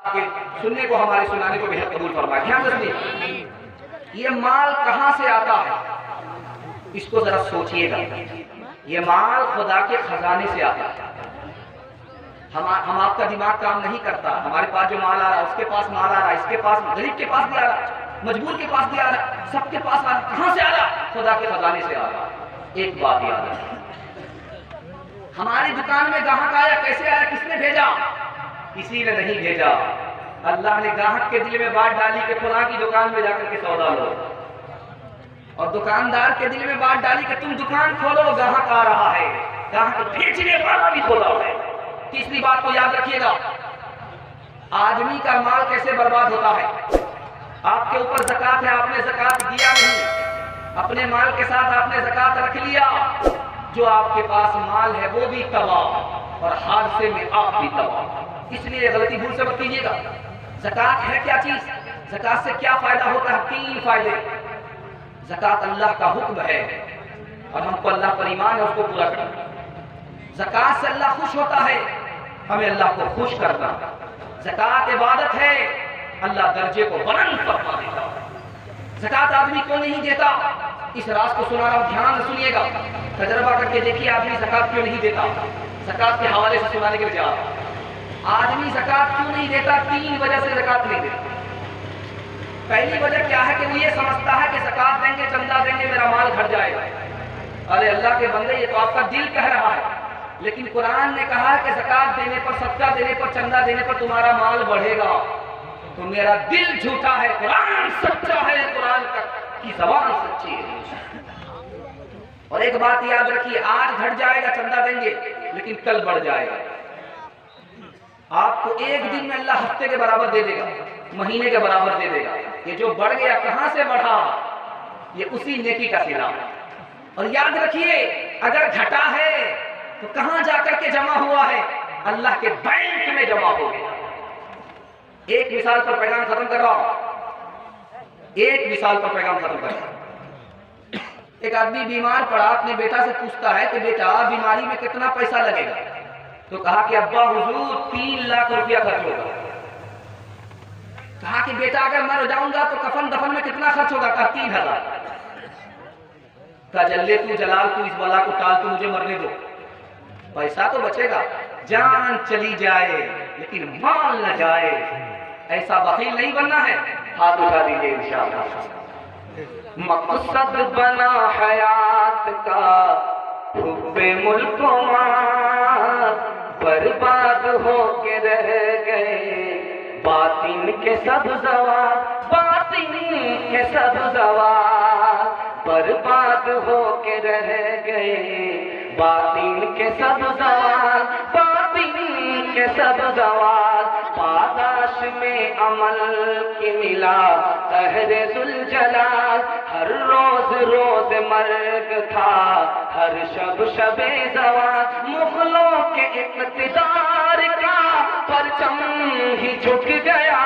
कि सुनने को हमारे सुनाने को बेहद कबूल फरमाए। ध्यान से सुनिए, ये माल कहाँ से आता है इसको जरा सोचिएगा। ये माल खुदा के खजाने से आता है। हम आपका दिमाग काम नहीं करता। हमारे पास जो माल आ रहा है, उसके पास माल आ रहा है, इसके पास, गरीब के पास भी आ रहा है, मजबूर के पास भी आ रहा है, सबके पास आ रहा है। कहाँ से आ रहा है? खुदा के खजाने से आ रहा है। एक बात याद है, हमारी दुकान में ग्राहक आया, कैसे आया, किसने भेजा? किसी ने नहीं भेजा। अल्लाह ने ग्राहक के दिल में बात डाली कि फलां की दुकान में जाकर के सौदा लो, और दुकानदार के दिल में बात डाली कि तुम दुकान खोलो, ग्राहक आ रहा है, ग्राहक बेचने वाला भी खोला है। तीसरी बात को याद रखिएगा, आदमी का माल कैसे बर्बाद होता है। आपके ऊपर ज़कात है, आपने ज़कात दिया नहीं, अपने माल के साथ आपने ज़कात रख लिया, जो आपके पास माल है वो भी तबाह और हादसे में आप भी तबाह। इसलिए गलती भूल से मत कीजिएगा। ज़कात है क्या चीज? ज़कात से क्या फायदा होता है? 3 फायदे। ज़कात अल्लाह का हुक्म है और हमको अल्लाह पर ईमान है, उसको पूरा करना। ज़कात से अल्लाह खुश होता है, हमें अल्लाह को खुश करना। ज़कात इबादत है, अल्लाह दर्जे को बुलंद फरमा देता है। ज़कात आदमी को नहीं देता, इस राज को सुना रहा हूं, ध्यान से सुनिएगा, तजर्बा करके देखिए आदमी ज़कात क्यों नहीं देता। ज़कात के हवाले से सुनाने के लिए जा रहा हूं। आदमी ज़कात क्यों नहीं देता? 3 वजह से ज़कात नहीं देता। पहली वजह क्या है कि वो ये समझता है कि ज़कात देंगे, चंदा देंगे, मेरा माल घट जाएगा। अरे अल्लाह के बंदे, ये तो आपका दिल कह रहा है, लेकिन कुरान ने कहा कि ज़कात देने पर, सदका देने पर, चंदा देने पर तुम्हारा माल बढ़ेगा। तो मेरा दिल झूठा है, कुरान सच्चा है, कुरान की ज़बान सच्ची है। और एक बात याद रखिए, आज घट जाएगा, चंदा देंगे, लेकिन कल बढ़ जाएगा। आपको एक दिन में अल्लाह हफ्ते के बराबर दे देगा, महीने के बराबर दे देगा। ये जो बढ़ गया, कहां से बढ़ा? ये उसी नेकी का सिला। और याद रखिए, अगर घटा है तो कहां जाकर के जमा हुआ है? अल्लाह के बैंक में जमा हो गया। एक मिसाल पर पैगाम खत्म कर रहा हूं, एक मिसाल पर पैगाम खत्म कर रहा हूं। एक आदमी बीमार पड़ा, अपने बेटा से पूछता है कि बेटा बीमारी में कितना पैसा लगेगा? तो कहा कि अब्बा हुजूर 3 लाख रुपया खर्च होगा। कहा कि बेटा अगर मर जाऊंगा तो कफन दफन में कितना खर्च होगा? कहा 3000। कहा जल्ले तू जलाल, तू इस बला को टाल, तू मुझे मरने दो, पैसा तो बचेगा, जान चली जाए लेकिन माल न जाए। ऐसा बखील नहीं बनना है। हाथ उठा दीजिए इंशाअल्लाह। मकसद बना हयात का हुब्बे मुल्क माल, बर्बाद हो के रह गए बातिन के सब सवाल, बातिन के सब सवाल, बर्बाद हो के रह गए बातिन के सब सवाल, बातिन के सब सवाल। पादाश में अमल की मिला तहरे जुलजलाल, हर रोज रोज मर्ग था, हर शब शबे जवाल। मुगलों के इक़्तिदार का परचम ही झुक गया,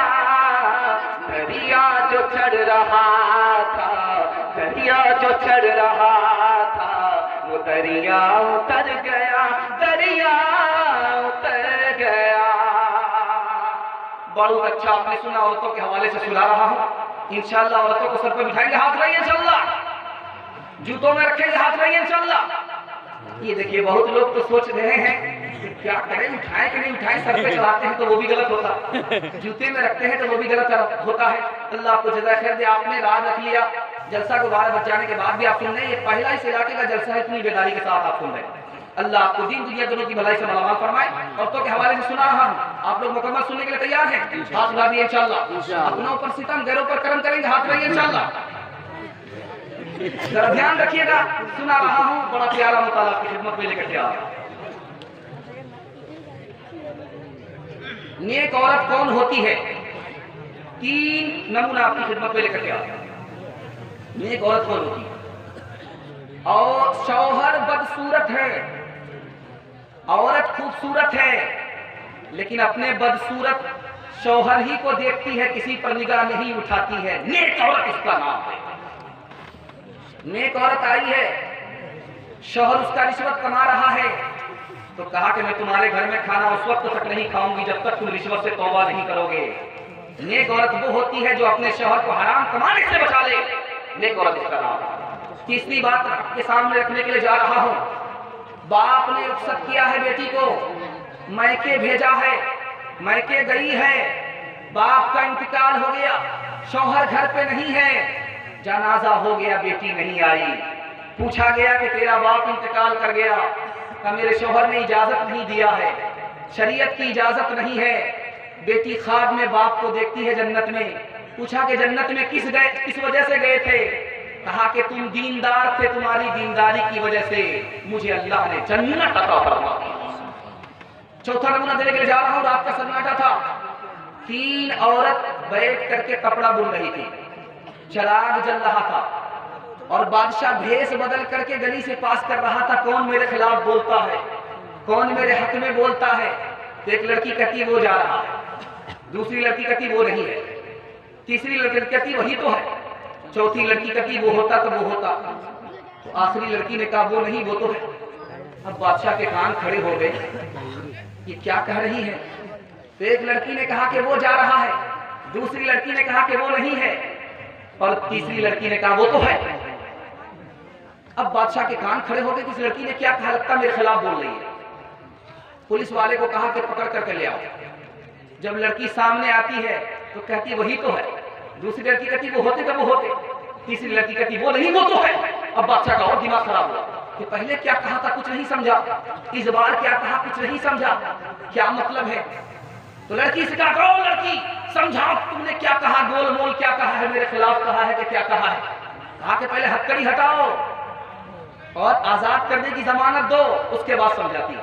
दरिया जो चढ़ रहा था, दरिया जो चढ़ रहा था, वो दरिया उतर गया, दरिया उतर गया। बहुत अच्छा आपने सुना, औरतों के हवाले से सुना रहा हूं। इंशाअल्लाह औरतों को सर पे बिठाएंगे, हाथ रहिए इंशाअल्लाह, जूतों में रखेंगे, हाथ रहिए इंशाअल्लाह। ये देखिए बहुत लोग तो सोच रहे हैं कि क्या करें, उठाएं कि नहीं उठाएं, सर पे चढ़ाते हैं तो वो भी गलत होता, जूते में रखते हैं तो वो भी गलत होता है। अल्लाह आपको जज़ा खैर दे, आपने राज रख लिया, जलसा को 12 बज जाने के बाद भी आप सुन रहे हैं। ये पहला इस इलाके का जलसा है, इतनी बेदारी के साथ आप सुन रहे हैं। अल्लाह आपको दीन दुनिया दोनों की भलाई से मालामाल फरमाए। औरतों के हवाले से सुना रहा हूं, आप लोग मुकम्मल सुनने के लिए तैयार हैं? हाथ उठा दिए इंशाअल्लाह। अपनों पर सितम, गैरों पर करम करेंगे, हाथ रहिए इंशाअल्लाह। जरा ध्यान रखिएगा, सुना रहा हूं, बड़ा प्यारा मुताला की खिदमत में लेकर के आ। नेक औरत कौन होती है? 3 नमूना आपकी खिदमत में लेकर के आ। नेक औरत कौन होती है? और शौहर बदसूरत है, औरत खूबसूरत है, लेकिन अपने बदसूरत शौहर ही को देखती है, किसी पर निगाह नहीं उठाती है। नेक औरत इसका नाम है। नेक औरत आई है, शौहर उसका रिश्वत कमा रहा है, तो कहा कि मैं तुम्हारे घर में खाना उस वक्त तक नहीं खाऊंगी जब तक तुम रिश्वत से तौबा नहीं करोगे। नेक औरत वो होती है जो अपने शौहर को हराम कमाने से बचा ले, नेक औरत इसका नाम। तीसरी बात आपके सामने रखने के लिए जा रहा हूं, बाप ने रुखसत किया है बेटी को, मैके भेजा है, मैके गई है, बाप का इंतकाल हो गया, शौहर घर पे नहीं है, जनाजा हो गया, बेटी नहीं आई। पूछा गया कि तेरा बाप इंतकाल कर गया, का मेरे शौहर ने इजाजत नहीं दिया है, शरीयत की इजाजत नहीं है। बेटी ख्वाब में बाप को देखती है जन्नत में। पूछा कि जन्नत में किस वजह से गए थे? कहा कि तुम दीनदार थे, तुम्हारी दीनदारी की वजह से मुझे अल्लाह ने जन्नत अता फरमा दी। चौथा नमूना देने के लिए जा रहा हूं, रात का सन्नाटा था, 3 औरत बैठ करके कपड़ा बुन रही थी, चराग जल रहा था और बादशाह भेष बदल करके गली से पास कर रहा था, कौन मेरे खिलाफ बोलता है, कौन मेरे हक में बोलता है। तो एक लड़की कहती वो जा रहा है, दूसरी लड़की कहती वो नहीं है, तीसरी लड़की कहती वही तो है, चौथी लड़की कहती वो होता तो वो होता, तो आखिरी लड़की ने कहा वो नहीं वो तो है। अब बादशाह के कान खड़े हो गए, ये क्या कह रही है? तो एक लड़की ने कहा कि वो जा रहा है, दूसरी लड़की ने कहा कि वो नहीं है, और तीसरी लड़की ने कहा वो तो है। अब बादशाह के कान खड़े हो गए कि इस लड़की ने क्या कहा, लगता मेरे खिलाफ बोल रही है। पुलिस वाले को कहा कि पकड़ करके ले आओ। जब लड़की सामने आती है तो कहती वही तो है, दूसरी लड़की कहती वो होते तो वो होते, तीसरी लड़की कहती वो नहीं वो तो है। अब बादशाह का और दिमाग खराब हुआ कि पहले क्या कहा था कुछ नहीं समझा, इस बार क्या कहा कुछ नहीं समझा, क्या मतलब है? तो लड़की से कहा लड़की समझाओ तुमने क्या कहा, गोल मोल क्या कहा है, मेरे खिलाफ कहा है कि क्या कहा है? कहा कि पहले हथकड़ी हटाओ और आजाद करने की जमानत दो, उसके बाद समझाती।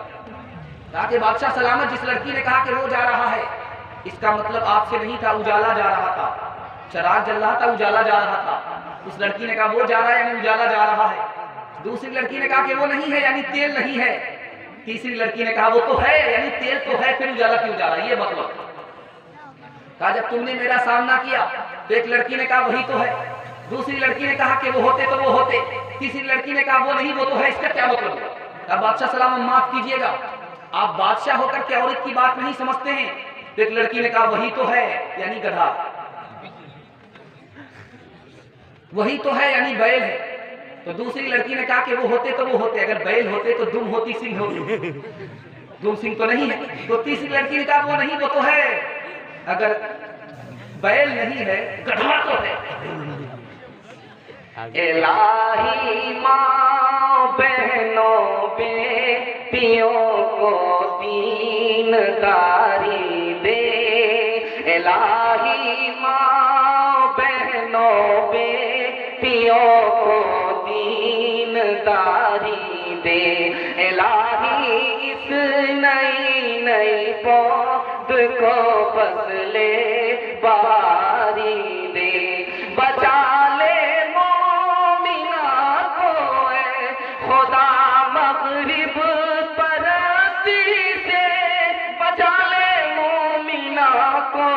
कहा कि बादशाह सलामत, जिस लड़की ने कहा कि वो जा रहा है, इसका मतलब आपसे नहीं था, उजाला जा रहा था, चराग जल रहा था, उजाला जा रहा था। उस लड़की ने कहा वो जा रहा है यानी उजाला जा रहा है। दूसरी लड़की ने कहा कि वो नहीं है यानी तेल नहीं है। तीसरी लड़की ने कहा वो तो है यानी तेल तो है, फिर उजाला क्यों जा रहा है, ये मतलब। कहा जब तुमने मेरा सामना किया तो एक लड़की ने कहा वही तो है, दूसरी लड़की ने कहा कि वो होते तो वो होते, तीसरी लड़की ने कहा वो नहीं वो तो है, इसका क्या मतलब? कहा बादशाह सलाम माफ कीजिएगा, आप बादशाह होकर के औरत की बात नहीं समझते हैं। तो एक लड़की ने कहा वही तो है यानी गधा, वही तो है यानी बैल है। तो दूसरी लड़की ने कहा कि वो होते तो वो होते, अगर बैल होते तो दुम होती सिंह होती, दुम सिंह तो नहीं है। तो तीसरी लड़की ने कहा वो नहीं वो तो है, अगर बैल नहीं है गधा तो है। इलाही माँ बहनों बेटियों को दीनदारी दे, इलाही माँ बहनों बेटियों को दीनदारी दे, इलाही इस नई नई पौध को फसले बारी दे, बचा ले खुदा मगरिब परस्ती से, बचा ले मोमिना को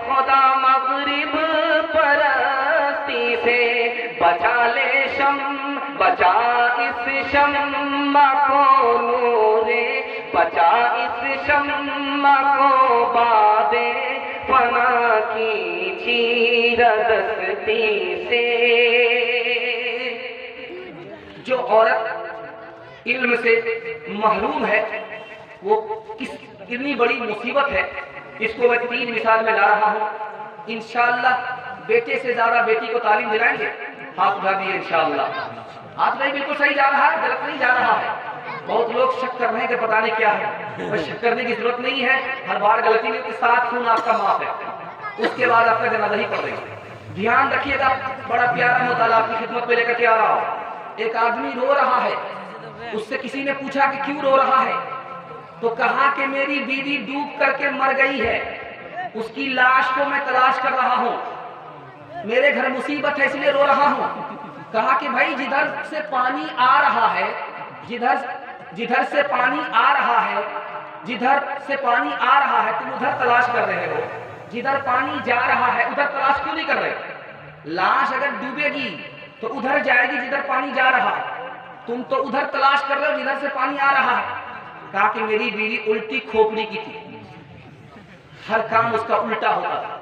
खुदा मगरिब परस्ती से, बचा ले बचा इस शम्मा को नूरे, बचा इस शम्मा को बादे फना की चीरदस्ती से। जो औरत इल्म से महरूम है वो कितनी बड़ी मुसीबत है, इसको मैं 3 मिसाल में ला रहा हूँ। इंशाअल्लाह बेटे से ज्यादा बेटी को तालीम दिलाएंगे। हाथ उठा दिए इंशाअल्लाह, हाथ नहीं बिल्कुल सही जा रहा है, गलत नहीं जा रहा है। बहुत लोग शक कर रहे हैं कि पता नहीं क्या है, पर शक करने की जरूरत नहीं है। हर बार गलती के साथ खून आपका माफ है, उसके बाद आपका जनाजा ही पड़ रही है। ध्यान रखिएगा, बड़ा प्यारा मुताला आपकी खिदमत में लेकर के आ रहा हूँ। एक आदमी रो रहा है, उससे किसी ने पूछा कि क्यों रो रहा है, तो कहा कि मेरी बीवी डूब करके मर गई है, उसकी लाश को मैं तलाश कर रहा हूँ, मेरे घर मुसीबत है इसलिए रो रहा हूँ। कहा कि भाई जिधर से पानी आ रहा है, जिधर से पानी आ रहा है, जिधर से पानी आ रहा है तुम उधर तलाश कर रहे हो, जिधर पानी जा रहा है उधर तलाश क्यों नहीं कर रहे? लाश अगर डूबेगी तो उधर जाएगी जिधर पानी जा रहा है, तुम तो उधर तलाश कर रहे हो जिधर से पानी आ रहा है। कहा कि मेरी बीवी उल्टी खोपड़ी की थी, हर काम उसका उल्टा होता था।